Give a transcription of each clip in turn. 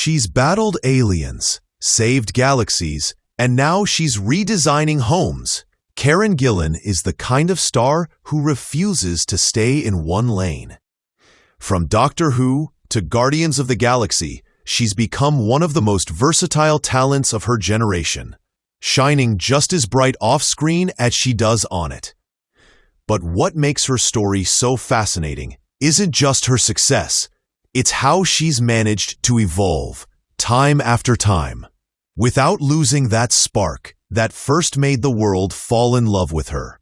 She's battled aliens, saved galaxies, and now she's redesigning homes. Karen Gillan is the kind of star who refuses to stay in one lane. From Doctor Who to Guardians of the Galaxy, she's become one of the most versatile talents of her generation, shining just as bright off-screen as she does on it. But what makes her story so fascinating isn't just her success, it's how she's managed to evolve, time after time, without losing that spark that first made the world fall in love with her.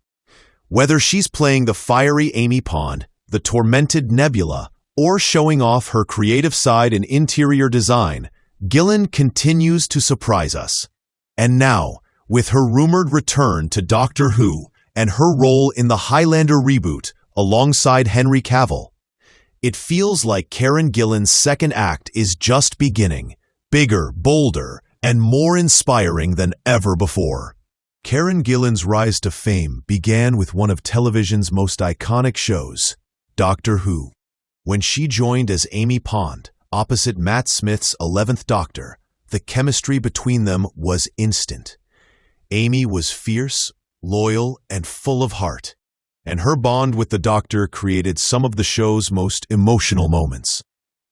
Whether she's playing the fiery Amy Pond, the tormented Nebula, or showing off her creative side in interior design, Gillan continues to surprise us. And now, with her rumored return to Doctor Who and her role in the Highlander reboot alongside Henry Cavill, it feels like Karen Gillan's second act is just beginning, bigger, bolder, and more inspiring than ever before. Karen Gillan's rise to fame began with one of television's most iconic shows, Doctor Who. When she joined as Amy Pond, opposite Matt Smith's 11th Doctor, the chemistry between them was instant. Amy was fierce, loyal, and full of heart, and her bond with the Doctor created some of the show's most emotional moments.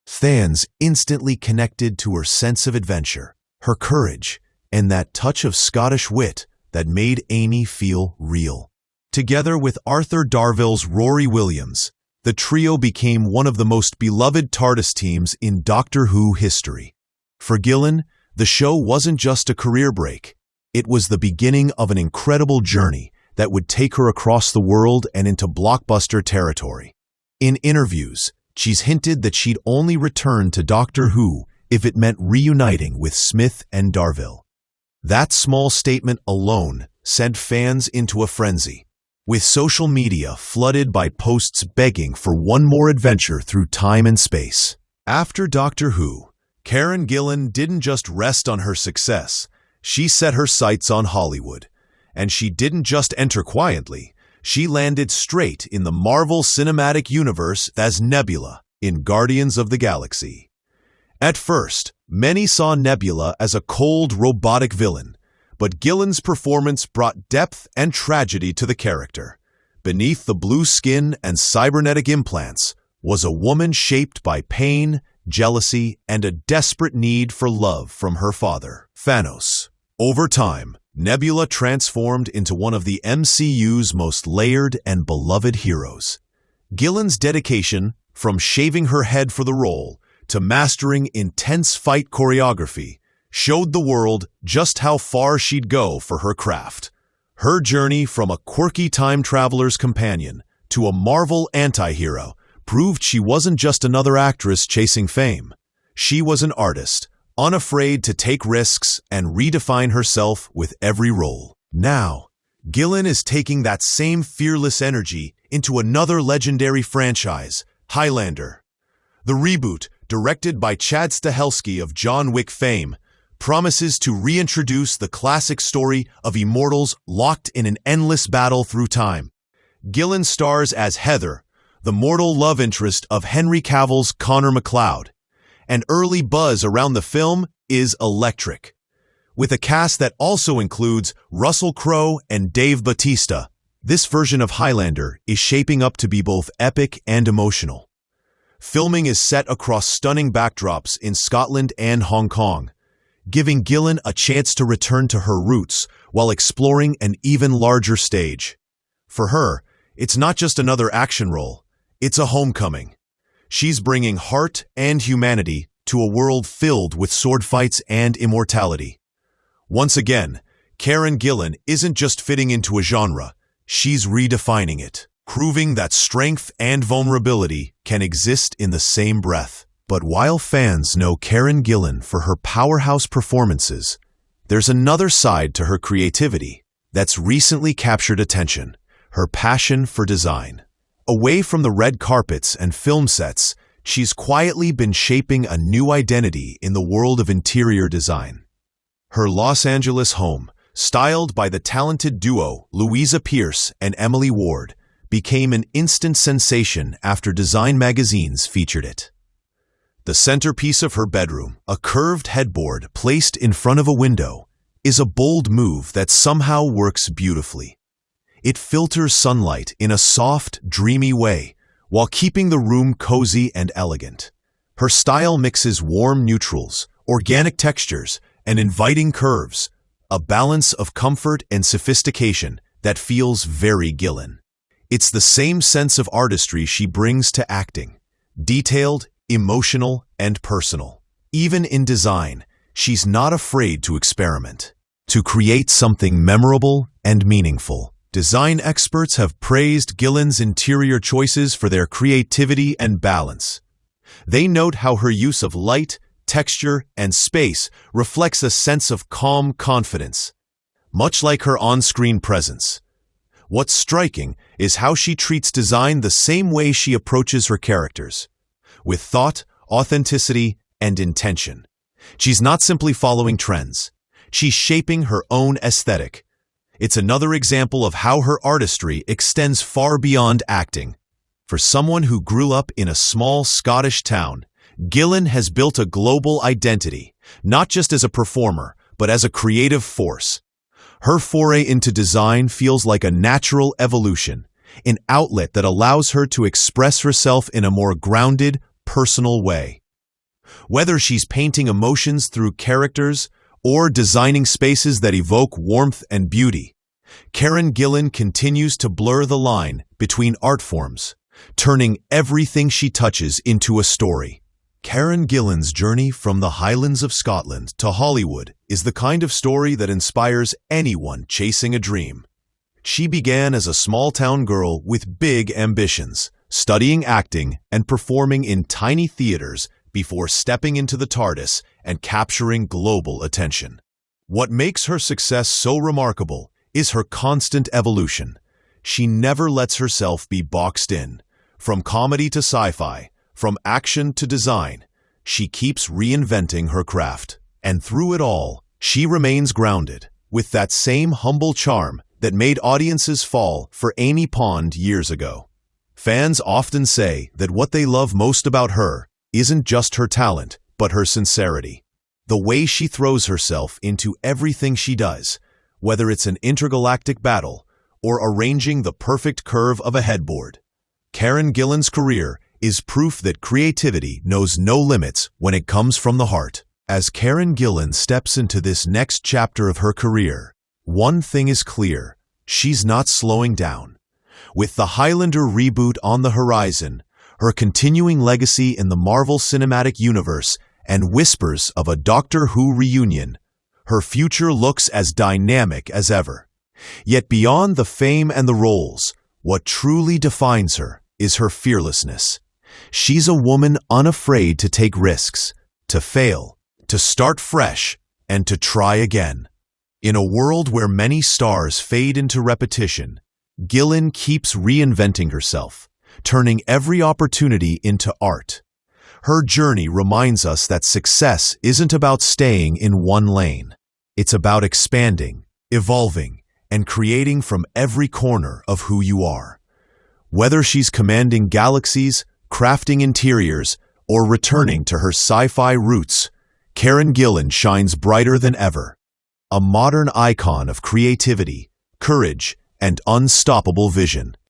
Fans instantly connected to her sense of adventure, her courage, and that touch of Scottish wit that made Amy feel real. Together with Arthur Darvill's Rory Williams, the trio became one of the most beloved TARDIS teams in Doctor Who history. For Gillan, the show wasn't just a career break. It was the beginning of an incredible journey that would take her across the world and into blockbuster territory. In interviews, she's hinted that she'd only return to Doctor Who if it meant reuniting with Smith and Darvill. That small statement alone sent fans into a frenzy, with social media flooded by posts begging for one more adventure through time and space. After Doctor Who, Karen Gillan didn't just rest on her success, she set her sights on Hollywood. And she didn't just enter quietly, she landed straight in the Marvel Cinematic Universe as Nebula in Guardians of the Galaxy. At first, many saw Nebula as a cold, robotic villain, but Gillan's performance brought depth and tragedy to the character. Beneath the blue skin and cybernetic implants was a woman shaped by pain, jealousy, and a desperate need for love from her father, Thanos. Over time, Nebula transformed into one of the MCU's most layered and beloved heroes. Gillan's dedication, from shaving her head for the role to mastering intense fight choreography, showed the world just how far she'd go for her craft. Her journey from a quirky time traveler's companion to a Marvel anti-hero proved she wasn't just another actress chasing fame. She was an artist, unafraid to take risks and redefine herself with every role. Now, Gillan is taking that same fearless energy into another legendary franchise, Highlander. The reboot, directed by Chad Stahelski of John Wick fame, promises to reintroduce the classic story of immortals locked in an endless battle through time. Gillan stars as Heather, the mortal love interest of Henry Cavill's Connor MacLeod. And early buzz around the film is electric, with a cast that also includes Russell Crowe and Dave Bautista. This version of Highlander is shaping up to be both epic and emotional. Filming is set across stunning backdrops in Scotland and Hong Kong, giving Gillan a chance to return to her roots while exploring an even larger stage. For her, it's not just another action role, it's a homecoming. She's bringing heart and humanity to a world filled with sword fights and immortality. Once again, Karen Gillan isn't just fitting into a genre, she's redefining it, proving that strength and vulnerability can exist in the same breath. But while fans know Karen Gillan for her powerhouse performances, there's another side to her creativity that's recently captured attention: her passion for design. Away from the red carpets and film sets, she's quietly been shaping a new identity in the world of interior design. Her Los Angeles home, styled by the talented duo Louisa Pierce and Emily Ward, became an instant sensation after design magazines featured it. The centerpiece of her bedroom, a curved headboard placed in front of a window, is a bold move that somehow works beautifully. It filters sunlight in a soft, dreamy way, while keeping the room cozy and elegant. Her style mixes warm neutrals, organic textures, and inviting curves, a balance of comfort and sophistication that feels very Gillen. It's the same sense of artistry she brings to acting, detailed, emotional, and personal. Even in design, she's not afraid to experiment, to create something memorable and meaningful. Design experts have praised Gillen's interior choices for their creativity and balance. They note how her use of light, texture, and space reflects a sense of calm confidence, much like her on-screen presence. What's striking is how she treats design the same way she approaches her characters, with thought, authenticity, and intention. She's not simply following trends. She's shaping her own aesthetic. It's another example of how her artistry extends far beyond acting. For someone who grew up in a small Scottish town, Gillen has built a global identity, not just as a performer, but as a creative force. Her foray into design feels like a natural evolution, an outlet that allows her to express herself in a more grounded, personal way. Whether she's painting emotions through characters or designing spaces that evoke warmth and beauty, Karen Gillen continues to blur the line between art forms, turning everything she touches into a story. Karen Gillen's journey from the Highlands of Scotland to Hollywood is the kind of story that inspires anyone chasing a dream. She began as a small-town girl with big ambitions, studying acting and performing in tiny theaters before stepping into the TARDIS and capturing global attention. What makes her success so remarkable is her constant evolution. She never lets herself be boxed in. From comedy to sci-fi, from action to design, she keeps reinventing her craft. And through it all, she remains grounded, with that same humble charm that made audiences fall for Amy Pond years ago. Fans often say that what they love most about her isn't just her talent, but her sincerity. The way she throws herself into everything she does, whether it's an intergalactic battle or arranging the perfect curve of a headboard. Karen Gillen's career is proof that creativity knows no limits when it comes from the heart. As Karen Gillen steps into this next chapter of her career, one thing is clear: she's not slowing down. With the Highlander reboot on the horizon, her continuing legacy in the Marvel Cinematic Universe, and whispers of a Doctor Who reunion, her future looks as dynamic as ever. Yet beyond the fame and the roles, what truly defines her is her fearlessness. She's a woman unafraid to take risks, to fail, to start fresh, and to try again. In a world where many stars fade into repetition, Gillen keeps reinventing herself, turning every opportunity into art. Her journey reminds us that success isn't about staying in one lane. It's about expanding, evolving, and creating from every corner of who you are. Whether she's commanding galaxies, crafting interiors, or returning to her sci-fi roots, Karen Gillen shines brighter than ever. A modern icon of creativity, courage, and unstoppable vision.